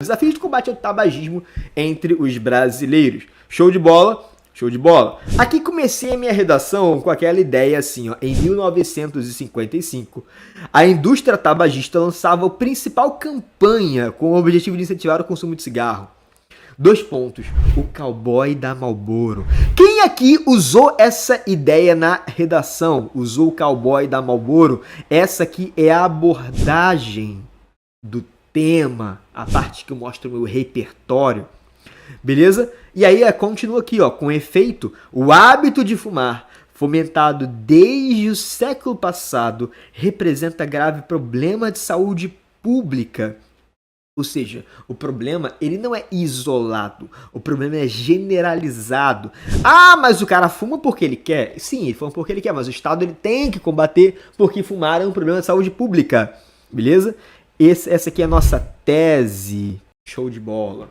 Desafio de combate ao tabagismo entre os brasileiros. Show de bola? Show de bola. Aqui comecei a minha redação com aquela ideia assim, ó. Em 1955, a indústria tabagista lançava a principal campanha com o objetivo de incentivar o consumo de cigarro. 2 pontos. O cowboy da Marlboro. Quem aqui usou essa ideia na redação? Usou o cowboy da Marlboro? Essa aqui é a abordagem do tema, a parte que eu mostro o meu repertório. Beleza? E aí continua aqui, ó, com efeito, o hábito de fumar, fomentado desde o século passado, representa grave problema de saúde pública. Ou seja, o problema ele não é isolado, o problema é generalizado. Ah, mas o cara fuma porque ele quer? Sim, ele fuma porque ele quer, mas o Estado ele tem que combater porque fumar é um problema de saúde pública. Beleza? Essa aqui é a nossa tese. Show de bola.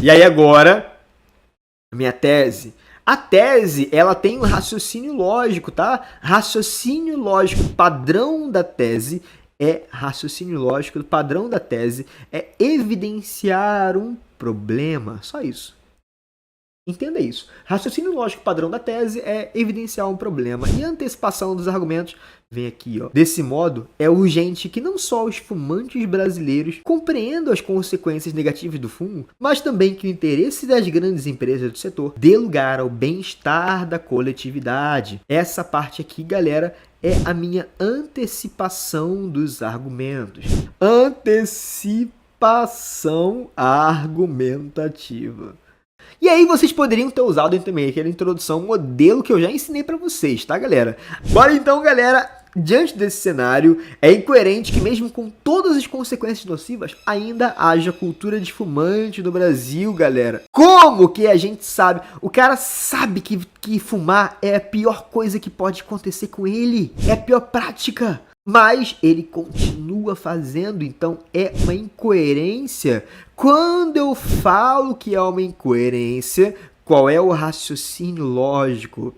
E aí agora, minha tese. A tese, ela tem um raciocínio lógico, tá? Raciocínio lógico padrão da tese o padrão da tese é evidenciar um problema. Só isso. Entenda isso. Raciocínio lógico padrão da tese é evidenciar um problema. E a antecipação dos argumentos vem aqui, ó. Desse modo, é urgente que não só os fumantes brasileiros compreendam as consequências negativas do fumo, mas também que o interesse das grandes empresas do setor dê lugar ao bem-estar da coletividade. Essa parte aqui, galera, é a minha antecipação dos argumentos. Antecipação argumentativa. E aí vocês poderiam ter usado também aquela introdução, modelo que eu já ensinei para vocês, tá, galera? Bora então, galera. Diante desse cenário, é incoerente que mesmo com todas as consequências nocivas, ainda haja cultura de fumante no Brasil, galera. Como que a gente sabe? O cara sabe que fumar é a pior coisa que pode acontecer com ele. É a pior prática. Mas ele continua fazendo, então é uma incoerência. Quando eu falo que é uma incoerência, qual é o raciocínio lógico?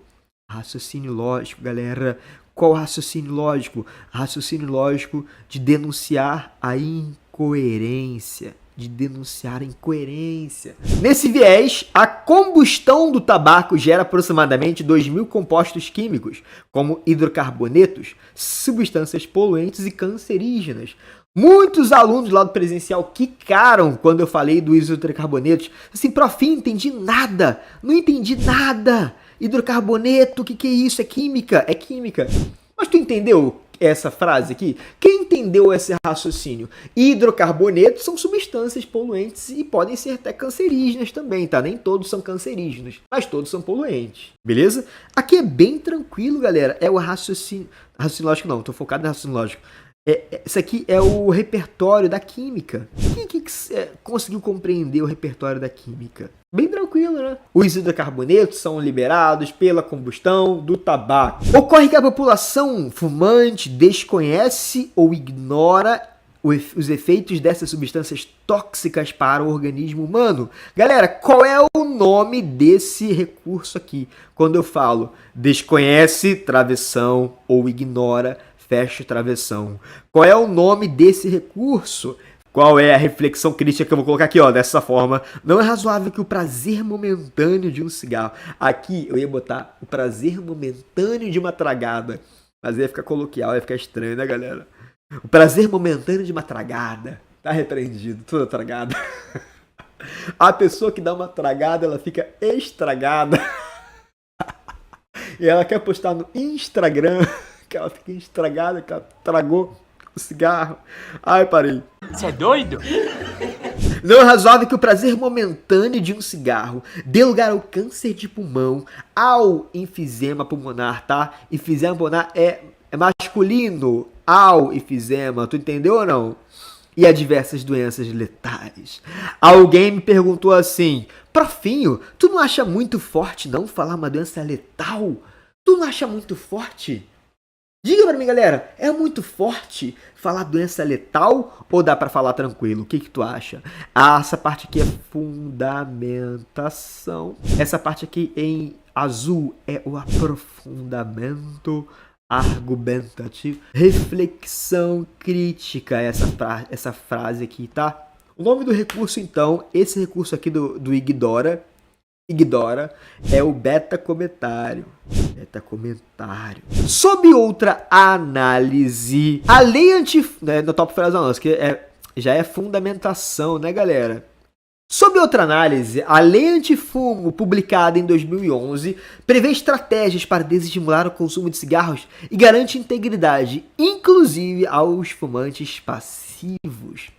Raciocínio lógico, galera. Qual o raciocínio lógico? Raciocínio lógico de denunciar a incoerência. Nesse viés, a combustão do tabaco gera aproximadamente 2.000 compostos químicos, como hidrocarbonetos, substâncias poluentes e cancerígenas. Muitos alunos lá do presencial quicaram quando eu falei dos hidrocarbonetos. Assim, prof, não entendi nada. Hidrocarboneto, o que é isso? É química? É química. Mas tu entendeu essa frase aqui? Quem entendeu esse raciocínio? Hidrocarbonetos são substâncias poluentes e podem ser até cancerígenas também, tá? Nem todos são cancerígenos, mas todos são poluentes. Beleza? Aqui é bem tranquilo, galera. É o raciocínio... Raciocínio lógico não, tô focado no raciocínio lógico. Isso aqui é o repertório da química. Quem conseguiu compreender o repertório da química? Bem tranquilo, né? Os hidrocarbonetos são liberados pela combustão do tabaco. Ocorre que a população fumante desconhece ou ignora os efeitos dessas substâncias tóxicas para o organismo humano. Galera, qual é o nome desse recurso aqui? Quando eu falo desconhece, travessão, ou ignora, fecha travessão. Qual é o nome desse recurso? Qual é a reflexão crítica que eu vou colocar aqui, ó, dessa forma? Não é razoável que o prazer momentâneo de um cigarro... Aqui eu ia botar o prazer momentâneo de uma tragada. Mas ia ficar coloquial, ia ficar estranho, né, galera? O prazer momentâneo de uma tragada. Tá repreendido, toda tragada. A pessoa que dá uma tragada, ela fica estragada. E ela quer postar no Instagram que ela fica estragada, que ela tragou o cigarro. Ai, parei. Você é doido? Não é razoável que o prazer momentâneo de um cigarro dê lugar ao câncer de pulmão, ao enfisema pulmonar, tá? Enfisema pulmonar é masculino, ao enfisema, tu entendeu ou não? E a diversas doenças letais. Alguém me perguntou assim, profinho, tu não acha muito forte não falar uma doença letal? Tu não acha muito forte? Diga pra mim, galera, é muito forte falar doença letal ou dá pra falar tranquilo? O que tu acha? Ah, essa parte aqui é fundamentação. Essa parte aqui em azul é o aprofundamento argumentativo. Reflexão crítica, essa frase aqui, tá? O nome do recurso, então, esse recurso aqui do Igdora, é o beta comentário. Beta comentário. Sob outra análise, a lei no top frase não, que já é fundamentação, né, galera? Sob outra análise, a lei antifumo, publicada em 2011, prevê estratégias para desestimular o consumo de cigarros e garante integridade, inclusive aos fumantes passivos.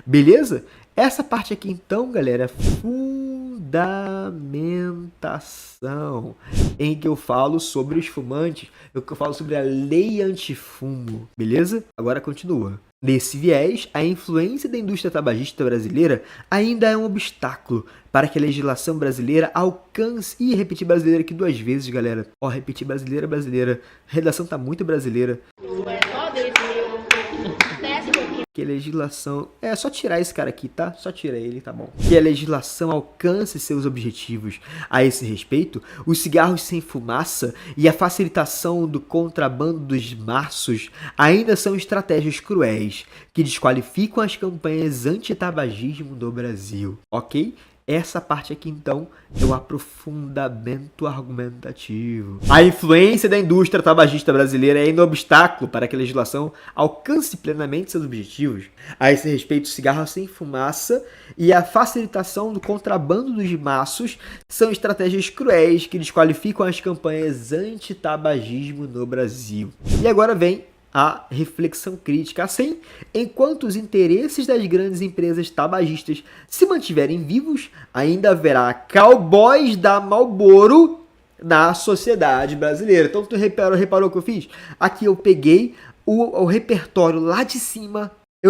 Beleza? Essa parte aqui, então, galera, é fundamentação, em que eu falo sobre os fumantes, que eu falo sobre a lei antifumo, beleza? Agora continua. Nesse viés, a influência da indústria tabagista brasileira ainda é um obstáculo para que a legislação brasileira alcance... Ih, repetir brasileira aqui 2 vezes, galera. Ó, repetir brasileira. A redação tá muito brasileira. Que a legislação... É só tirar esse cara aqui, tá? Só tira ele, tá bom. Que a legislação alcance seus objetivos. A esse respeito, os cigarros sem fumaça e a facilitação do contrabando dos maços ainda são estratégias cruéis que desqualificam as campanhas anti-tabagismo do Brasil. Ok? Essa parte aqui, então, é o aprofundamento argumentativo. A influência da indústria tabagista brasileira é ainda um obstáculo para que a legislação alcance plenamente seus objetivos. A esse respeito, o cigarro sem fumaça e a facilitação do contrabando dos maços são estratégias cruéis que desqualificam as campanhas anti-tabagismo no Brasil. E agora vem a reflexão crítica. Assim, enquanto os interesses das grandes empresas tabagistas se mantiverem vivos, ainda haverá cowboys da Marlboro na sociedade brasileira. Então, tu reparou o que eu fiz? Aqui eu peguei o repertório lá de cima, e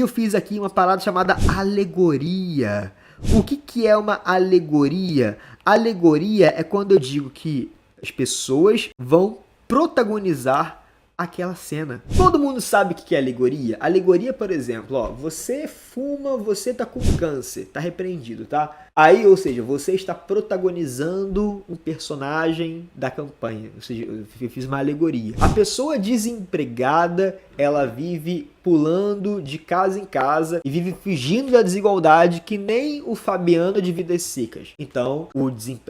eu fiz aqui uma parada chamada alegoria. O que é uma alegoria? Alegoria é quando eu digo que as pessoas vão protagonizar aquela cena. Todo mundo sabe o que é alegoria. Alegoria, por exemplo, ó, você fuma, você tá com câncer, tá repreendido, tá? Aí, ou seja, você está protagonizando um personagem da campanha. Ou seja, eu fiz uma alegoria. A pessoa desempregada, ela vive pulando de casa em casa e vive fugindo da desigualdade que nem o Fabiano de Vidas Secas. Então,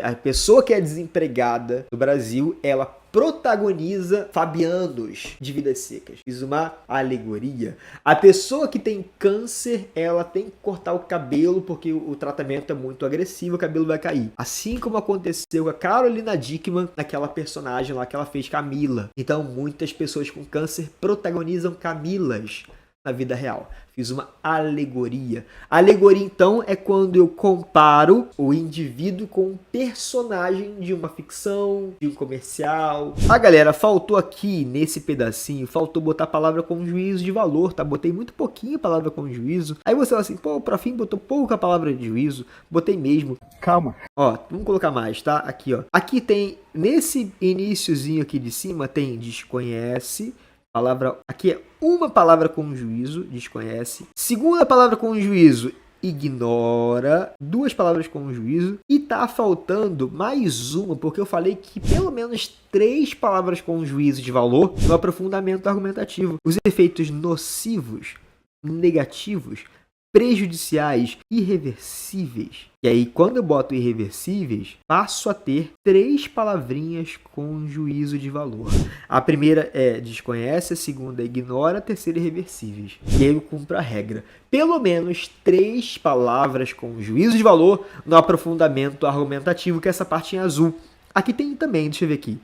a pessoa que é desempregada no Brasil, ela protagoniza Fabianos de Vidas Secas. Fiz uma alegoria. A pessoa que tem câncer, ela tem que cortar o cabelo porque o tratamento é muito agressivo, o cabelo vai cair. Assim como aconteceu com a Carolina Dickman, naquela personagem lá que ela fez, Camila. Então, muitas pessoas com câncer protagonizam Camilas na vida real. Fiz uma alegoria. Alegoria, então, é quando eu comparo o indivíduo com um personagem de uma ficção, de um comercial. Ah, galera, faltou aqui, nesse pedacinho, faltou botar a palavra com juízo de valor, tá? Botei muito pouquinho a palavra com juízo. Aí você fala assim, pô, o Profim botou pouca palavra de juízo. Botei mesmo. Calma. Ó, vamos colocar mais, tá? Aqui, ó. Aqui tem, nesse iniciozinho aqui de cima, tem desconhece. Palavra, aqui é uma palavra com juízo, desconhece. Segunda palavra com juízo, ignora. 2 palavras com juízo. E tá faltando mais uma, porque eu falei que pelo menos 3 palavras com juízo de valor no aprofundamento argumentativo. Os efeitos nocivos, negativos, prejudiciais, irreversíveis. E aí, quando eu boto irreversíveis, passo a ter 3 palavrinhas com juízo de valor. A primeira é desconhece, a segunda é ignora, a terceira é irreversíveis. E aí eu cumpro a regra. Pelo menos 3 palavras com juízo de valor no aprofundamento argumentativo, que é essa parte em azul. Aqui tem também, deixa eu ver aqui.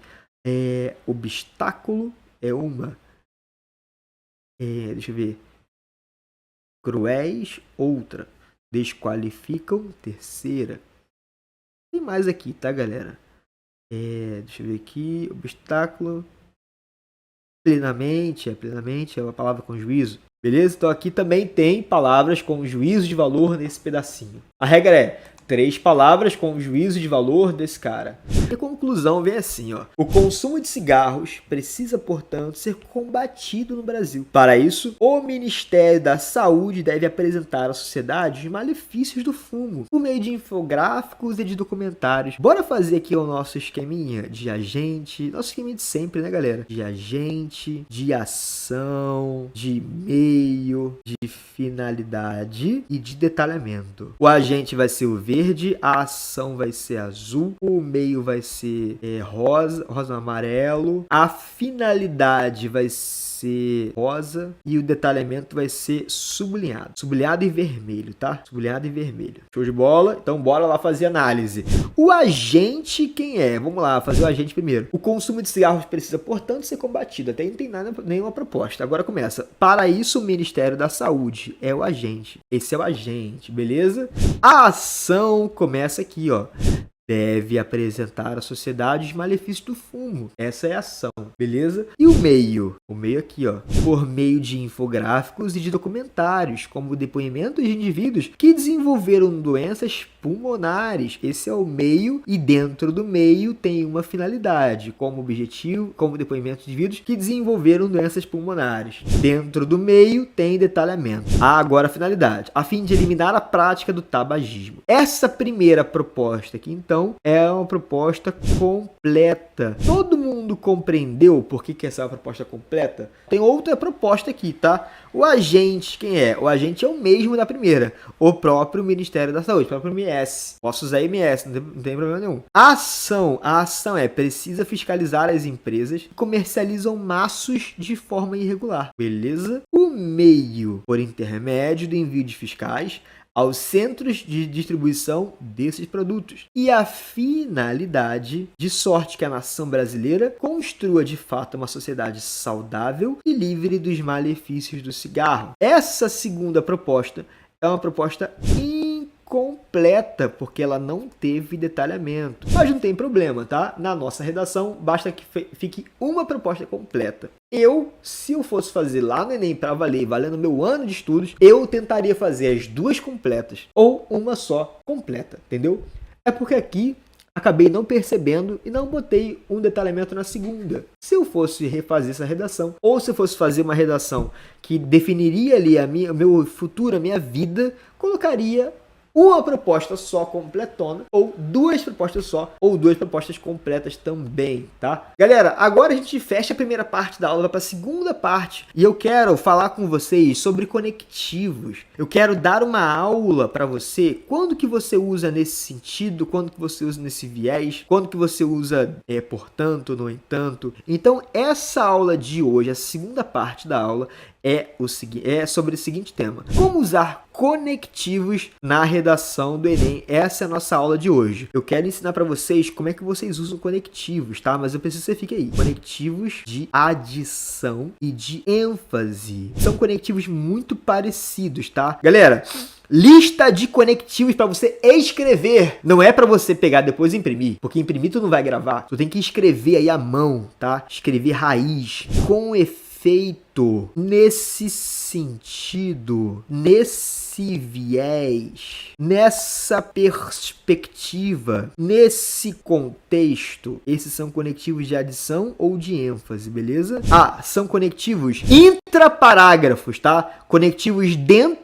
Obstáculo é uma. Deixa eu ver. Cruéis, outra. Desqualificam, terceira. Tem mais aqui, tá, galera? Deixa eu ver aqui. Obstáculo. Plenamente é uma palavra com juízo. Beleza? Então aqui também tem palavras com juízo de valor nesse pedacinho. A regra é 3 palavras com juízo de valor desse cara. E a conclusão vem assim, ó. O consumo de cigarros precisa, portanto, ser combatido no Brasil. Para isso, o Ministério da Saúde deve apresentar à sociedade os malefícios do fumo, por meio de infográficos e de documentários. Bora fazer aqui o nosso esqueminha de agente, nosso esqueminha de sempre, né, galera? De agente, de ação, de meio, de finalidade e de detalhamento. O agente vai ser o verde, a ação vai ser azul, o meio vai ser rosa amarelo, a finalidade vai ser rosa e o detalhamento vai ser sublinhado. Sublinhado e vermelho, tá? Sublinhado e vermelho. Show de bola? Então bora lá fazer análise. O agente quem é? Vamos lá, fazer o agente primeiro. O consumo de cigarros precisa, portanto, ser combatido. Até não tem nenhuma proposta. Agora começa. Para isso, o Ministério da Saúde é o agente. Esse é o agente, beleza? A ação começa aqui, ó. Deve apresentar à sociedade os malefícios do fumo. Essa é a ação, beleza? E o meio? O meio aqui, ó. Por meio de infográficos e de documentários, como depoimentos de indivíduos que desenvolveram doenças pulmonares. Esse é o meio e dentro do meio tem uma finalidade, como objetivo, como depoimentos de indivíduos que desenvolveram doenças pulmonares. Dentro do meio tem detalhamento. Agora a finalidade, a fim de eliminar a prática do tabagismo. Essa primeira proposta aqui, então, é uma proposta completa. Todo mundo compreendeu por que essa é uma proposta completa? Tem outra proposta aqui, tá? O agente, quem é? O agente é o mesmo da primeira. O próprio Ministério da Saúde, o próprio MS. Posso usar MS, não tem problema nenhum. A ação precisa fiscalizar as empresas que comercializam maços de forma irregular. Beleza? O meio, por intermédio do envio de fiscais aos centros de distribuição desses produtos. E a finalidade, de sorte que a nação brasileira construa de fato uma sociedade saudável e livre dos malefícios do cigarro. Essa segunda proposta é uma proposta incompleta, porque ela não teve detalhamento. Mas não tem problema, tá? Na nossa redação, basta que fique uma proposta completa. Se eu fosse fazer lá no Enem para valer, valendo meu ano de estudos, eu tentaria fazer as duas completas ou uma só completa, entendeu? É porque aqui acabei não percebendo e não botei um detalhamento na segunda. Se eu fosse refazer essa redação, ou se eu fosse fazer uma redação que definiria ali o meu futuro, a minha vida, colocaria uma proposta só completona, ou duas propostas só, ou duas propostas completas também, tá? Galera, agora a gente fecha a primeira parte da aula, vai para a segunda parte, e eu quero falar com vocês sobre conectivos. Eu quero dar uma aula para você, quando que você usa nesse sentido, quando que você usa nesse viés, quando que você usa portanto, no entanto. Então, essa aula de hoje, a segunda parte da aula, é sobre o seguinte tema: como usar conectivos na redação do Enem. Essa é a nossa aula de hoje. Eu quero ensinar para vocês como é que vocês usam conectivos, tá? Mas eu preciso que você fique aí. Conectivos de adição e de ênfase. São conectivos muito parecidos, tá? Galera, lista de conectivos para você escrever. Não é para você pegar depois e imprimir, porque imprimir tu não vai gravar. Tu tem que escrever aí à mão, tá? Escrever raiz, com efeito, nesse sentido, nesse viés, nessa perspectiva, nesse contexto. Esses são conectivos de adição ou de ênfase, beleza? São conectivos intraparágrafos, tá? Conectivos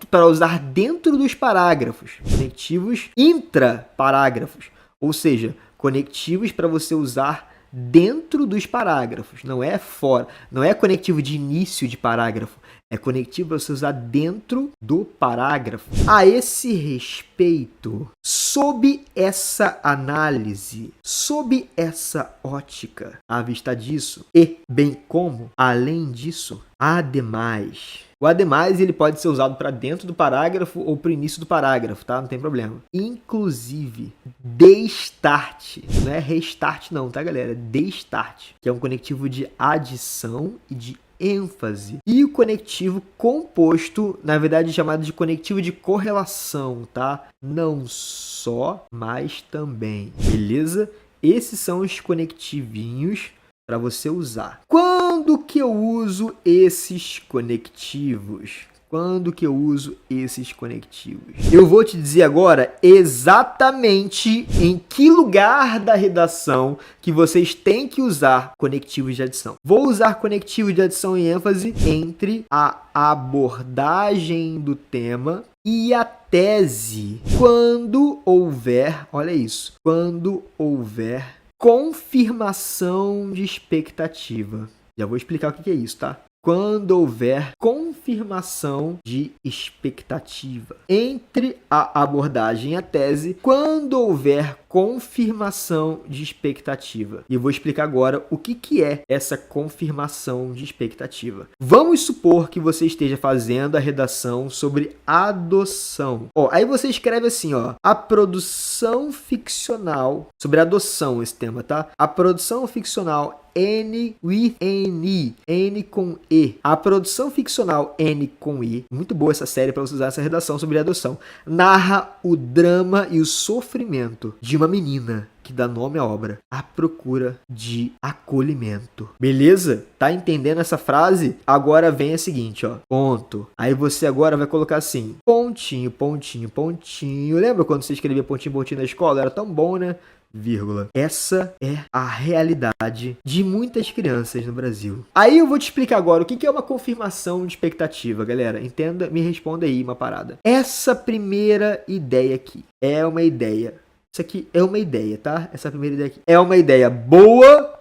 para usar dentro dos parágrafos. Conectivos intraparágrafos, ou seja, conectivos para você usar dentro dos parágrafos, não é fora, não é conectivo de início de parágrafo, é conectivo para você usar dentro do parágrafo. A esse respeito, sob essa análise, sob essa ótica, à vista disso, e bem como, além disso, ademais. O ademais ele pode ser usado para dentro do parágrafo ou para o início do parágrafo, tá? Não tem problema. Inclusive, destarte. Não é restart não, tá, galera? Destarte, que é um conectivo de adição e de ênfase. E o conectivo composto, na verdade, é chamado de conectivo de correlação, tá? Não só, mas também. Beleza? Esses são os conectivinhos para você usar. Quando que eu uso esses conectivos? Quando que eu uso esses conectivos? Eu vou te dizer agora exatamente em que lugar da redação que vocês têm que usar conectivos de adição. Vou usar conectivos de adição e ênfase entre a abordagem do tema e a tese. Quando houver, olha isso, quando houver confirmação de expectativa. Já vou explicar o que é isso, tá? Quando houver confirmação de expectativa. Entre a abordagem e a tese, quando houver confirmação de expectativa. E eu vou explicar agora o que é essa confirmação de expectativa. Vamos supor que você esteja fazendo a redação sobre adoção. Aí você escreve assim, a produção ficcional, sobre adoção esse tema, tá? A produção ficcional N with N, N com E. A produção ficcional N com I, muito boa essa série para você usar essa redação sobre adoção, narra o drama e o sofrimento de uma menina que dá nome à obra, à procura de acolhimento. Beleza? Tá entendendo essa frase? Agora vem a seguinte, ponto. Aí você agora vai colocar assim, pontinho, pontinho, pontinho. Lembra quando você escrevia pontinho, pontinho na escola? Era tão bom, né? Vírgula. Essa é a realidade de muitas crianças no Brasil. Aí eu vou te explicar agora o que é uma confirmação de expectativa, galera. Entenda, me responda aí uma parada. Essa primeira ideia aqui é uma ideia. Isso aqui é uma ideia, tá? Essa primeira ideia aqui é uma ideia boa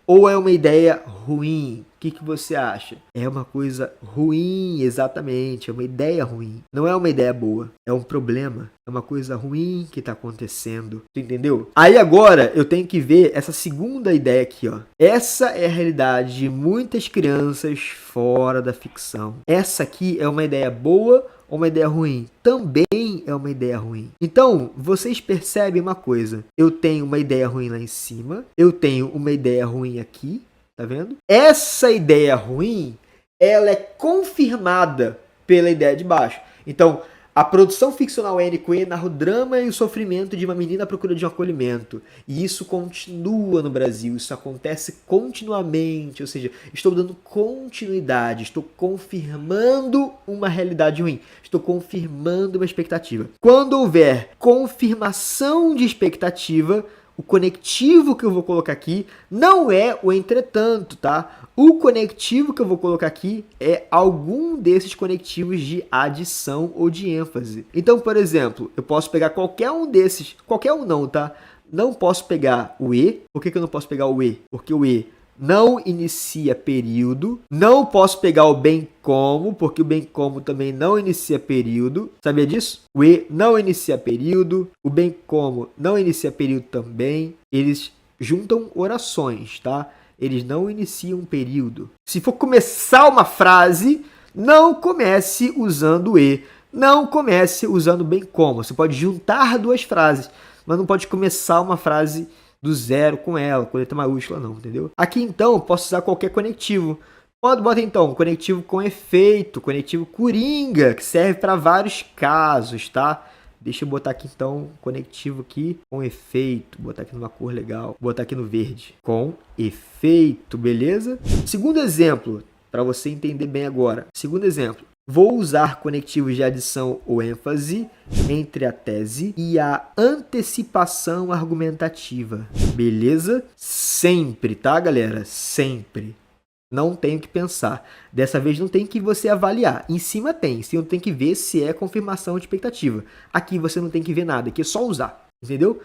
ou é uma ideia ruim? O que você acha? É uma coisa ruim, exatamente. É uma ideia ruim. Não é uma ideia boa. É um problema. É uma coisa ruim que está acontecendo. Tu entendeu? Aí agora eu tenho que ver essa segunda ideia aqui, Essa é a realidade de muitas crianças fora da ficção. Essa aqui é uma ideia boa ou uma ideia ruim? Também é uma ideia ruim. Então, vocês percebem uma coisa. Eu tenho uma ideia ruim lá em cima. Eu tenho uma ideia ruim aqui. Tá vendo? Essa ideia ruim, ela é confirmada pela ideia de baixo. Então, a produção ficcional N com E narra o drama e o sofrimento de uma menina à procura de um acolhimento. E isso continua no Brasil, isso acontece continuamente, ou seja, estou dando continuidade, estou confirmando uma realidade ruim, estou confirmando uma expectativa. Quando houver confirmação de expectativa, o conectivo que eu vou colocar aqui não é o entretanto, tá? O conectivo que eu vou colocar aqui é algum desses conectivos de adição ou de ênfase. Então, por exemplo, eu posso pegar qualquer um desses, qualquer um não, tá? Não posso pegar o E. Por que eu não posso pegar o E? Porque o E não inicia período. Não posso pegar o bem como, porque o bem como também não inicia período. Sabia disso? O E não inicia período. O bem como não inicia período também. Eles juntam orações, tá? Eles não iniciam período. Se for começar uma frase, não comece usando o E. Não comece usando bem como. Você pode juntar duas frases, mas não pode começar uma frase do zero com ela, com letra maiúscula não, entendeu? Aqui então eu posso usar qualquer conectivo. Bota então conectivo com efeito, conectivo coringa, que serve para vários casos, tá? Deixa eu botar aqui então conectivo aqui com efeito, botar aqui numa cor legal, botar aqui no verde, com efeito, beleza? Segundo exemplo, para você entender bem agora. Segundo exemplo. Vou usar conectivos de adição ou ênfase entre a tese e a antecipação argumentativa. Beleza? Sempre, tá, galera? Sempre. Não tenho que pensar. Dessa vez não tem que você avaliar. Em cima tem. Em cima tem que ver se é confirmação de expectativa. Aqui você não tem que ver nada. Aqui é só usar. Entendeu?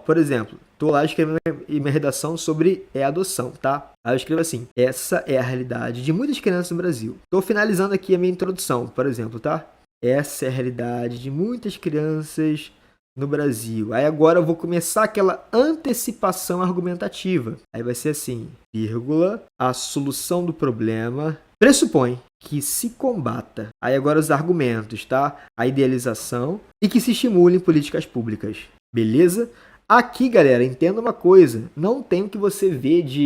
Por exemplo, tô lá escrevendo minha redação sobre adoção, tá? Aí eu escrevo assim, essa é a realidade de muitas crianças no Brasil. Tô finalizando aqui a minha introdução, por exemplo, tá? Essa é a realidade de muitas crianças no Brasil. Aí agora eu vou começar aquela antecipação argumentativa. Aí vai ser assim, vírgula, a solução do problema pressupõe que se combata, aí agora os argumentos, tá? A idealização e que se estimulem políticas públicas. Beleza? Aqui, galera, entenda uma coisa. Não tem o que você ver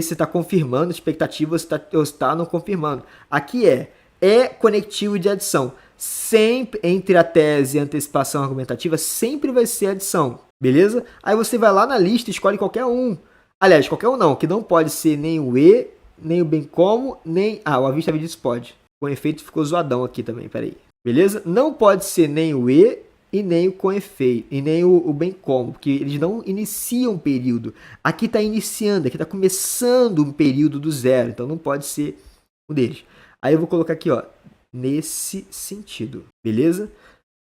se está confirmando a expectativa ou se está não confirmando. Aqui é conectivo de adição. Sempre entre a tese e a antecipação argumentativa, sempre vai ser adição. Beleza? Aí você vai lá na lista e escolhe qualquer um. Aliás, qualquer um não, que não pode ser nem o E, nem o bem como, nem... o à vista disso pode. Com efeito ficou zoadão aqui também, peraí. Beleza? Não pode ser nem o e e nem o com efeito, e nem o bem como, porque eles não iniciam um período. Aqui está iniciando, aqui está começando um período do zero, então não pode ser um deles. Aí eu vou colocar aqui, ó, nesse sentido, beleza?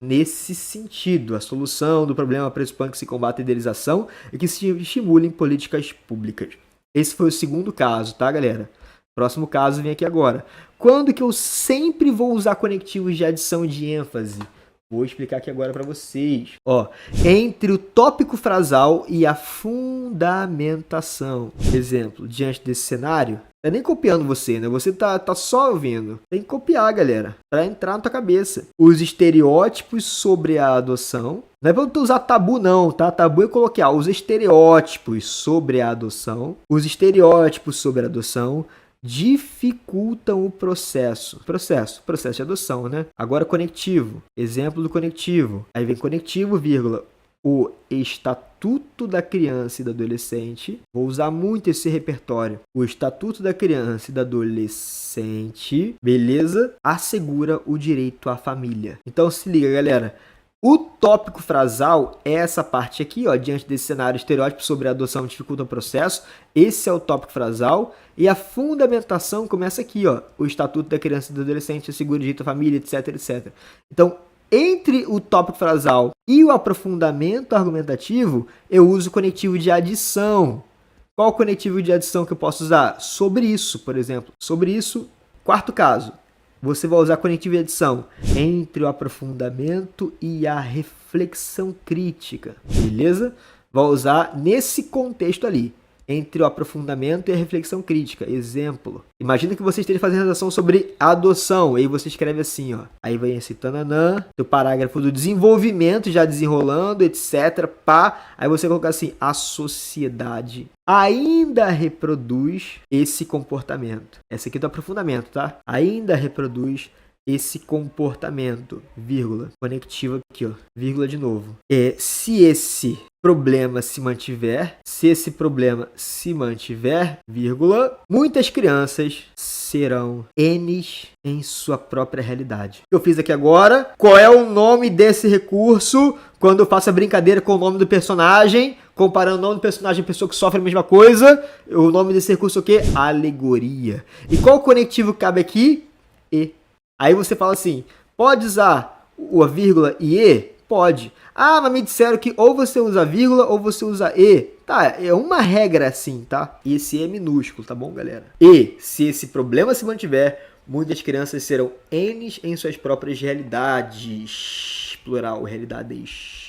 Nesse sentido, a solução do problema pressupõe que se combate a idealização e que se estimulem políticas públicas. Esse foi o segundo caso, tá, galera? Próximo caso vem aqui agora. Quando que eu sempre vou usar conectivos de adição de ênfase? Vou explicar aqui agora para vocês. Ó, entre o tópico frasal e a fundamentação. Exemplo, diante desse cenário, é nem copiando você, né? Você tá só ouvindo. Tem que copiar, galera, para entrar na tua cabeça. Os estereótipos sobre a adoção. Não é para tu usar tabu não, tá? Tabu é colocar os estereótipos sobre a adoção. Os estereótipos sobre a adoção dificultam o processo de adoção, né? Agora conectivo, exemplo do conectivo. Aí vem conectivo, vírgula, o Estatuto da Criança e do Adolescente. Vou usar muito esse repertório. O Estatuto da Criança e do Adolescente, beleza? Assegura o direito à família. Então se liga, galera. O tópico frasal é essa parte aqui, ó, diante desse cenário estereótipo sobre a adoção dificulta o processo. Esse é o tópico frasal. E a fundamentação começa aqui, ó, o Estatuto da Criança e do Adolescente assegura o direito à família, etc, etc. Então, entre o tópico frasal e o aprofundamento argumentativo, eu uso o conectivo de adição. Qual o conectivo de adição que eu posso usar? Sobre isso, por exemplo. Sobre isso, quarto caso. Você vai usar conectivo de adição entre o aprofundamento e a reflexão crítica, beleza? Vai usar nesse contexto ali, entre o aprofundamento e a reflexão crítica. Exemplo, imagina que você esteja fazendo redação sobre adoção, aí você escreve assim, ó, aí vem esse tananã, o parágrafo do desenvolvimento já desenrolando, etc, pá, aí você coloca assim, a sociedade ainda reproduz esse comportamento. Esse aqui é do aprofundamento, tá? Ainda reproduz esse comportamento, vírgula, conectivo aqui, ó, vírgula de novo. Se esse problema se mantiver, vírgula, muitas crianças serão N's em sua própria realidade. Eu fiz aqui agora, qual é o nome desse recurso quando eu faço a brincadeira com o nome do personagem, comparando o nome do personagem a pessoa que sofre a mesma coisa, o nome desse recurso é o quê? Alegoria. E qual conectivo cabe aqui? E. Aí você fala assim, pode usar a vírgula e e? Pode. Ah, mas me disseram que ou você usa vírgula ou você usa e. Tá, é uma regra assim, tá? E esse e é minúsculo, tá bom, galera? E, se esse problema se mantiver, muitas crianças serão N's em suas próprias realidades. Plural, realidades.